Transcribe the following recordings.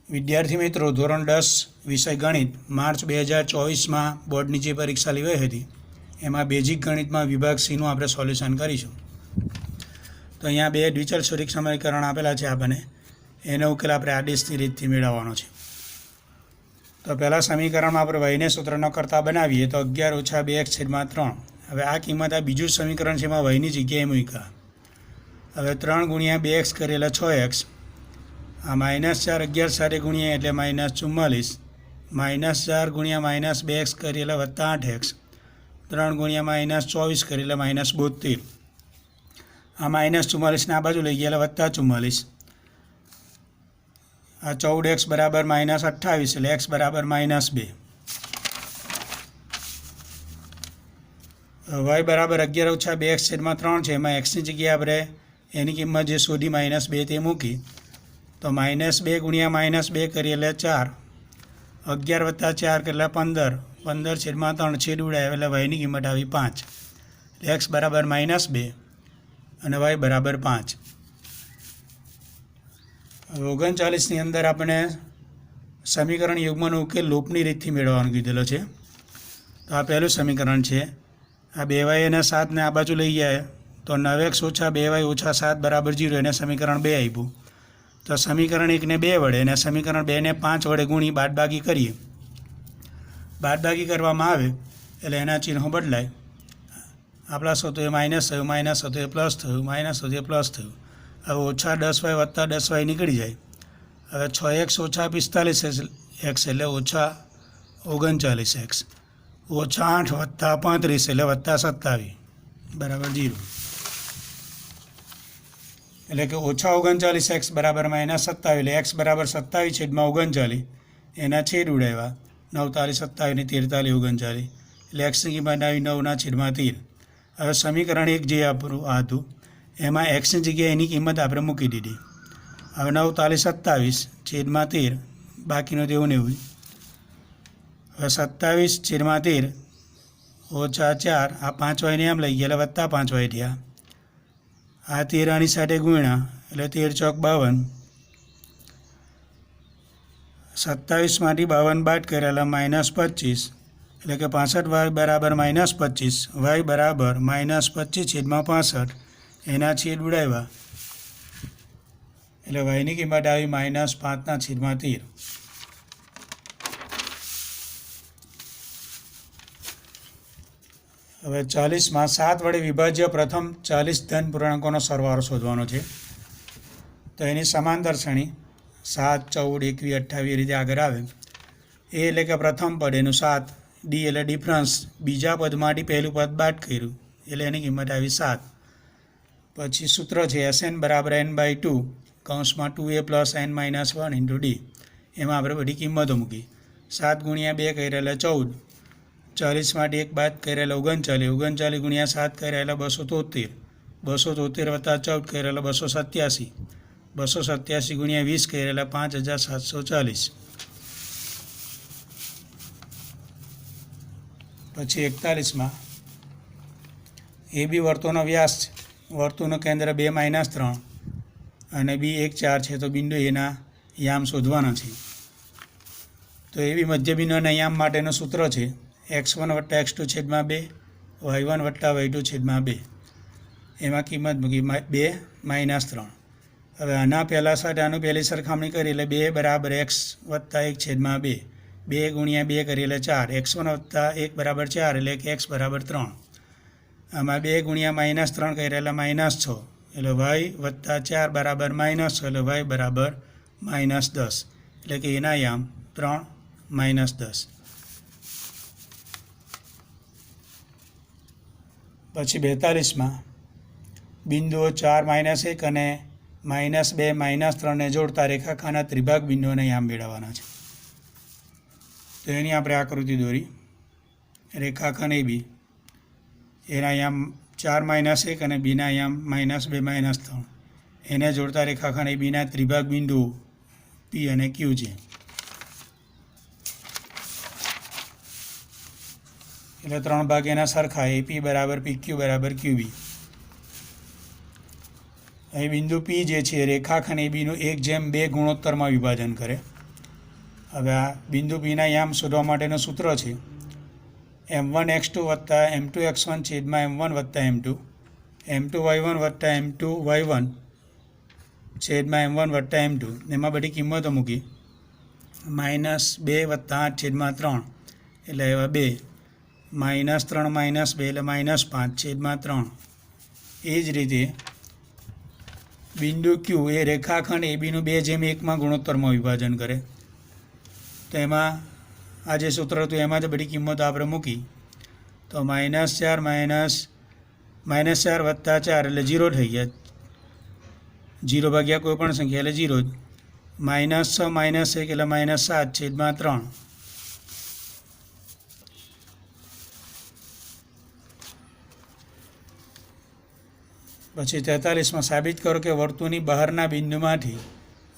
વિદ્યાર્થી મિત્રો, ધોરણ 10 વિષય ગણિત માર્ચ 2024માં બોર્ડની જે પરીક્ષા લેવાઈ હતી એમાં બેઝિક ગણિતમાં વિભાગ સીનું આપણે સોલ્યુશન કરીશું. તો અહીંયા બે દ્વિચલ સ્વરૂપ સમીકરણ આપેલા છે આપણને, એનો ઉકેલ આપણે આદેશની રીતથી મેળવવાનો છે. તો પહેલાં સમીકરણમાં આપણે વયને સૂત્રનો કરતા બનાવીએ તો 11 - 2x/3. હવે આ કિંમત આ બીજું સમીકરણ છે એમાં વયની જગ્યાએ મૂક્યા. હવે 3 × 2x કરેલા 6x, આ -4 11 સાથે ગુણ્યા એટલે -44, -4 × -2x કરેલા +8x, 3 × -24 કરેલા -72. આ -44ને આ બાજુ લઈ ગયા એટલે +44. આ 14x બરાબર -28 એટલે x બરાબર -2. y બરાબર 11 - 2x/3 છે. એમાં xની જગ્યાએ આપણે એની કિંમત જે શોધી -2 તે મૂકી તો -2 × -2 કરીએ એટલે 4, 11 + 4 એટલે 15, 15/3 છેદ ઉડાય એટલે yની કિંમત આવી 5. x બરાબર -2 અને y બરાબર 5. હવે 39ની અંદર આપણે સમીકરણ યુગ્મનો ઉકેલ લોપની રીતથી મેળવવાનું કીધેલો છે. તો આ પહેલું સમીકરણ છે. આ 2y અને 7ને આ બાજુ લઈ જાય તો 9x - 2y - 7 બરાબર 0, એને સમીકરણ 2 આપ્યું. તો સમીકરણ 1ને 2 વડે અને સમીકરણ 2ને 5 વડે ગુણી બાદબાકી કરીએ. બાદબાકી કરવામાં આવે એટલે એના ચિહ્નો બદલાય. આ પ્લસ હતું એ માઇનસ થયું, માઇનસ હતું એ પ્લસ થયું, માઇનસ હતું એ પ્લસ થયું. હવે -10y + 10y નીકળી જાય. હવે 6x - 45x એટલે -39x, -8 + 35 એટલે +27 બરાબર 0. એટલે કે -39x બરાબર -27 એટલે x બરાબર 27/39 એના છેદ ઉડાવ્યા 9 × 27 = 43 એટલે xની કિંમત આવી 9/13. હવે સમીકરણ 1 જે આપણું આ હતું એમાં xની જગ્યાએ એની કિંમત આપણે મૂકી દીધી. હવે 9 × 27/13 બાકીનો તેવું ને એવું. હવે 27/13 -4 આ 5y આમ લઈ ગયા એટલે +5y થયા. આ 13 આની સાથે ગુણ્યા એટલે 13 × 4 = 52. 27માંથી 52 બાદ કરેલા -25 એટલે કે 65y બરાબર -25, y બરાબર -25/65 એના છેદ ઉડાવ્યા એટલે yની કિંમત આવી -5/13. હવે 40માં 7 વડે વિભાજ્ય પ્રથમ 40 ધન પૂર્ણાંકોનો સરવાળો શોધવાનો છે. તો એની સમાંતર શ્રેણી 7, 14, 21, 28 એ રીતે આગળ આવે. એ એટલે કે પ્રથમ પદ એનું 7, ડી એટલે ડિફરન્સ, બીજા પદમાંથી પહેલું પદ બાદ કર્યું એટલે એની કિંમત આવી 7. પછી સૂત્ર છે SN બરાબર n/2 કૌંસમાં 2a + n - 1 × d. એમાં આપણે બધી કિંમતો મૂકી. 7 × 2 કર્યા એટલે 14, 40માંથી 1 બાદ કર્યા એટલે 39, 39 × 7 કર્યા એટલે 273, 273 + 14 કર્યા એટલે 287, 287 × 20 કર્યા એટલે 5740. પછી 41માં AB વર્તુળનો વ્યાસ છે, વર્તુળનું કેન્દ્ર 2 - 3 અને B 1 4 છે. તો બિંદુ એના યામ શોધવાના છે. તો એવી મધ્યબિંદુના યામ માટેનું સૂત્ર છે x1 + x2/2, y1 + y2/2. એમાં કિંમત મૂકી 2 - 3. હવે આના પહેલાં સાથે આનું પહેલી સરખામણી કરી એટલે 2 બરાબર x + 1/2, 2 × 2 કરી એટલે 4, x1 + 1 બરાબર 4 એટલે કે x બરાબર 3. આમાં 2 × -3 કર્યા એટલે -6 એટલે y + 4 બરાબર -6 એટલે y બરાબર -10 એટલે કે એના યામ 3 - 10. પછી 42માં બિંદુઓ 4 - 1 અને -2 - 3ને જોડતા રેખાખંડના ત્રિભાગ બિંદુઓના યામ મેળવવાના છે. તો એની આપણે આકૃતિ દોરી. રેખાખંડ AB એના યામ 4 - 1 અને બીના યામ -2 - 3 એને જોડતા રેખાખંડ ABના ત્રિભાગ બિંદુઓ P અને Q છે. એટલે 3 ભાગ એના સરખા, AP બરાબર PQ બરાબર QB. અહીં બિંદુ P જે છે રેખાખંડ ABનું 1/2 ગુણોત્તરમાં વિભાજન કરે. હવે આ બિંદુ પીના યામ શોધવા માટેનું સૂત્ર છે m1x2 વત્તા m2x1 છેદમાં m1 વત્તા m2, m2y1 વત્તા m2y1 છેદમાં m1 વત્તા m2. એમાં બધી કિંમતો મૂકી. -2 વત્તા 8 છેદમાં 3 એટલે એવા 2, -3 -2 એટલે -5 છેદમાં 3. એ જ રીતે બિંદુ Q એ રેખાખંડ ABનું 2:1 ગુણોત્તરમાં વિભાજન કરે. તો એમાં આ જે સૂત્ર હતું એમાં જ બધી કિંમતો આપણે મૂકી. તો -4 વત્તા 4 એટલે 0 થઈ ગયા. 0 ભાગ્યા કોઈ પણ સંખ્યા એટલે 0 જ. -6 -1 એટલે -7 છેદમાં 3. પછી 43માં સાબિત કરો કે વર્તુળની બહારના બિંદુમાંથી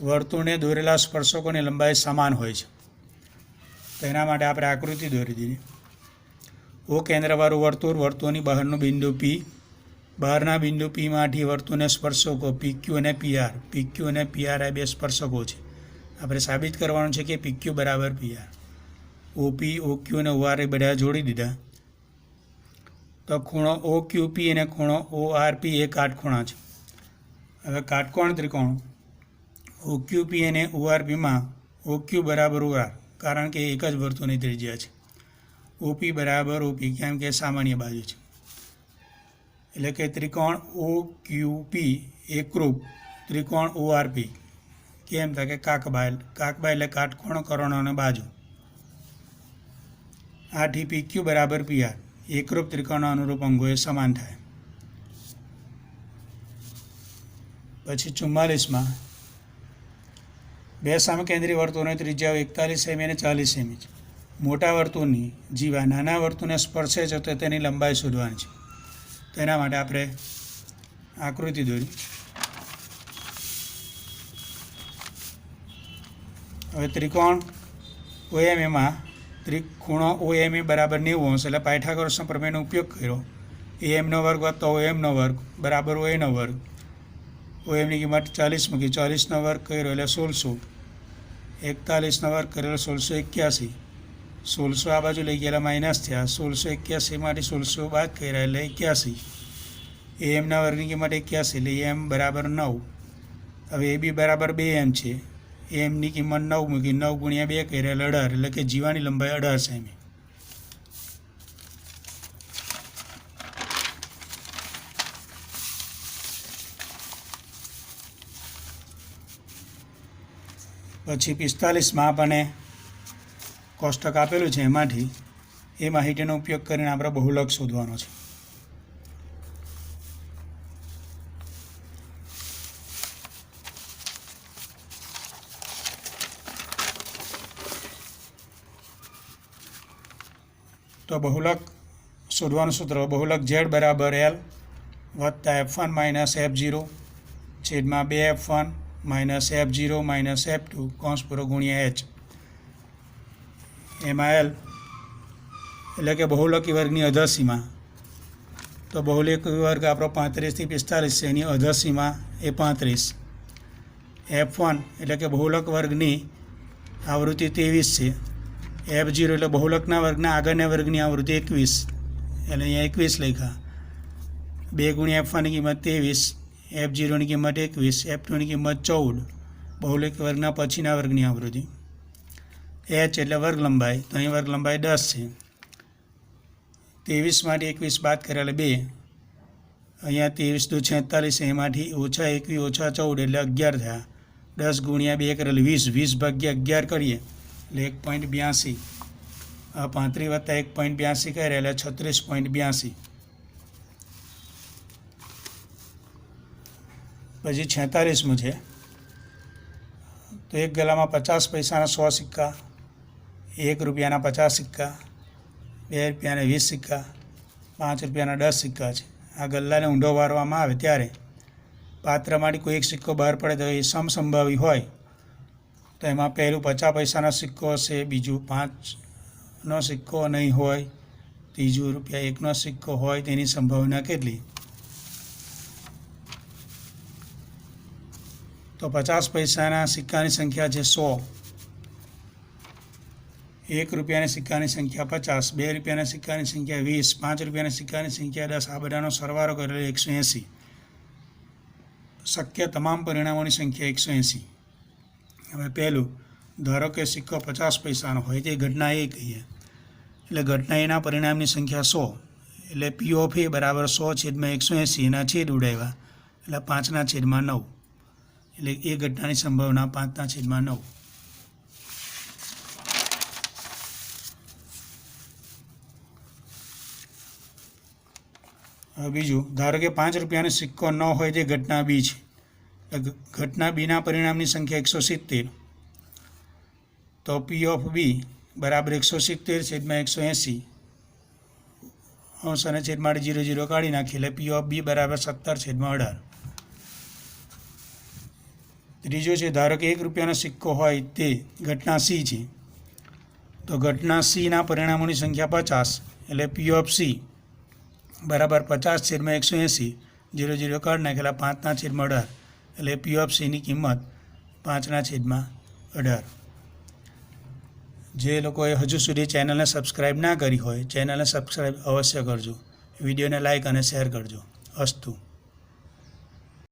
વર્તુળને દોરેલા સ્પર્શકોની લંબાઈ સમાન હોય છે. તો એના માટે આપણે આકૃતિ દોરી દીધી. ઓ કેન્દ્રવાળું વર્તુળ, વર્તુળની બહારનું બિંદુ P, બહારના બિંદુ Pમાંથી વર્તુળને સ્પર્શકો PQ અને PR. PQ અને PR આ બે સ્પર્શકો છે. આપણે સાબિત કરવાનું છે કે PQ બરાબર PR. OP, OQ અને OR એ બધા જોડી દીધા. તો ખૂણો OQP અને ખૂણો ORP એ કાટખૂણા છે. હવે કાટકોણ ત્રિકોણ OQP અને ORPમાં OQ બરાબર OR, કારણ કે એક જ વર્તુળની ત્રિજ્યા છે. OP બરાબર OP, કેમ કે સામાન્ય બાજુ છે. એટલે કે ત્રિકોણ OQP એકરૂપ ત્રિકોણ ORP. કેમ થાય કે કાકબાય એટલે કાટકોણ, કરોણ અને બાજુ. આથી PQ બરાબર PR એકરૂપ ત્રિકોણના અનુરૂપ અંગો એ સમાન થાય. પછી 44માં બે સમકેન્દ્રી વર્તુળોની ત્રિજ્યાઓ 41 સેમી અને 40 સેમી છે. મોટા વર્તુળની જીવા નાના વર્તુળને સ્પર્શે છે તો તેની લંબાઈ શોધવાની છે. તેના માટે આપણે આકૃતિ દોરી. હવે ત્રિકોણ OMAમાં ખૂણો OMA બરાબર 90 એટલે પાયથાગોરસના પ્રમેયનો ઉપયોગ કર્યો. AM² વત્તા OM² બરાબર OA². OMની કિંમત 40 મૂકી, 40² કર્યો એટલે 1600, 41² કરેલો 1681, 1600 આ બાજુ લઈ ગયા માઇનસ થયા, 1681માંથી 1600 બાદ કર્યા એટલે 81. AM² કિંમત 81 એટલે AM બરાબર 9. હવે AB બરાબર 2M છે. એમની કિંમત 9 મૂકી, 9 ગુણ્યા 2 કર્યા એટલે 18, એટલે કે જીવાની લંબાઈ 18 સેમી. પછી 45માં આપણને કોષ્ટક આપેલું છે, એમાંથી એ માહિતીનો ઉપયોગ કરીને આપણે બહુલક શોધવાનો છે. તો બહુલક શોધવાનું સૂત્ર બહુલક Z બરાબર L વત્તા F1 માઇનસ F0 છેદમાં 2F1 minus F0 minus F2 કૌંસ પૂરો ગુણ્યા H. એમાં L એટલે કે બહુલકી વર્ગની અધસીમા. તો બહુલકી વર્ગ આપણો 35 થી 45 છે, એની અધસીમા એ 35. F1 એટલે કે બહુલક વર્ગની આવૃત્તિ 23 છે. F0 એટલે બહુલકના વર્ગના આગળના વર્ગની આવૃત્તિ 21, એટલે અહીંયા 21 લખ્યા. 2 ગુણ્યા F1ની કિંમત 23, F0ની કિંમત 21, F2ની કિંમત 14, બહુલક વર્ગના પછીના વર્ગની આવૃત્તિ. H એટલે વર્ગ લંબાઈ, તો અહીં વર્ગ લંબાઈ 10 છે. 23માંથી 21 બાદ કર્યા એટલે 2, અહીંયા 23 × 46, એમાંથી -21 -14 એટલે 11 થયા. 10 ગુણ્યા 2 કરેલ 20, 20 ભાગ્યા 11 કરીએ એટલે 1.82. 35 વત્તા 1.82 કર્યા એટલે 36.82. પછી 46મું છે. તો એક ગલામાં 50 પૈસાના 100 સિક્કા, 1 રૂપિયાના 50 સિક્કા, 2 રૂપિયાના 20 સિક્કા, 5 રૂપિયાના 10 સિક્કા છે. આ ગલ્લાને ઊંધો વારવામાં આવે ત્યારે પાત્રમાંથી કોઈ એક સિક્કો બહાર પડે તો એ સમસંભાવી હોય તો એમાં પહેલું 50 પૈસાનો સિક્કો હશે, બીજું 5નો સિક્કો નહીં હોય, ત્રીજું ₹1નો સિક્કો હોય. તેની સંભાવના કેટલી? તો 50 પૈસાના સિક્કાની સંખ્યા છે 100, 1 રૂપિયાના સિક્કાની સંખ્યા 50, 2 રૂપિયાના સિક્કાની સંખ્યા 20, 5 રૂપિયાના સિક્કાની સંખ્યા 10, આ બધાનો સરવાળો કરેલો 180. શક્ય તમામ પરિણામોની સંખ્યા 180. હવે પહેલું, ધારો કે સિક્કો 50 પૈસાનો હોય તે ઘટના એ કહીએ, એટલે ઘટના એના પરિણામની સંખ્યા 100, એટલે પી ઓફ એ બરાબર 100/180 એના છેદ ઉડાવ્યા, એટલે 5/9, એટલે એ ઘટનાની સંભાવના 5/9. હવે બીજું, ધારો કે 5 રૂપિયાનો સિક્કો ન હોય તે ઘટના બી છે, ઘટના બીના પરિણામની સંખ્યા 170, તો પી ઓફ બી બરાબર 170/180, અંશ અને છેદ માટે 0 0 કાઢી નાખીએ, એટલે પી ઓફ બી બરાબર 17/18. ત્રીજો છે, ધારો કે 1 રૂપિયાનો સિક્કો હોય તે ઘટના સી છે, તો ઘટના સીના પરિણામોની સંખ્યા 50, એટલે પી ઓફ સી બરાબર 50/180, 0 0 કાઢી નાખેલા 5/18, એટલે પી ઓફ સીની કિંમત 5/18. જે લોકોએ હજુ સુધી ચેનલને સબસ્ક્રાઈબ ના કરી હોય, ચેનલને સબસ્ક્રાઈબ અવશ્ય કરજો. વિડીયોને લાઇક અને શેર કરજો. અસ્તુ.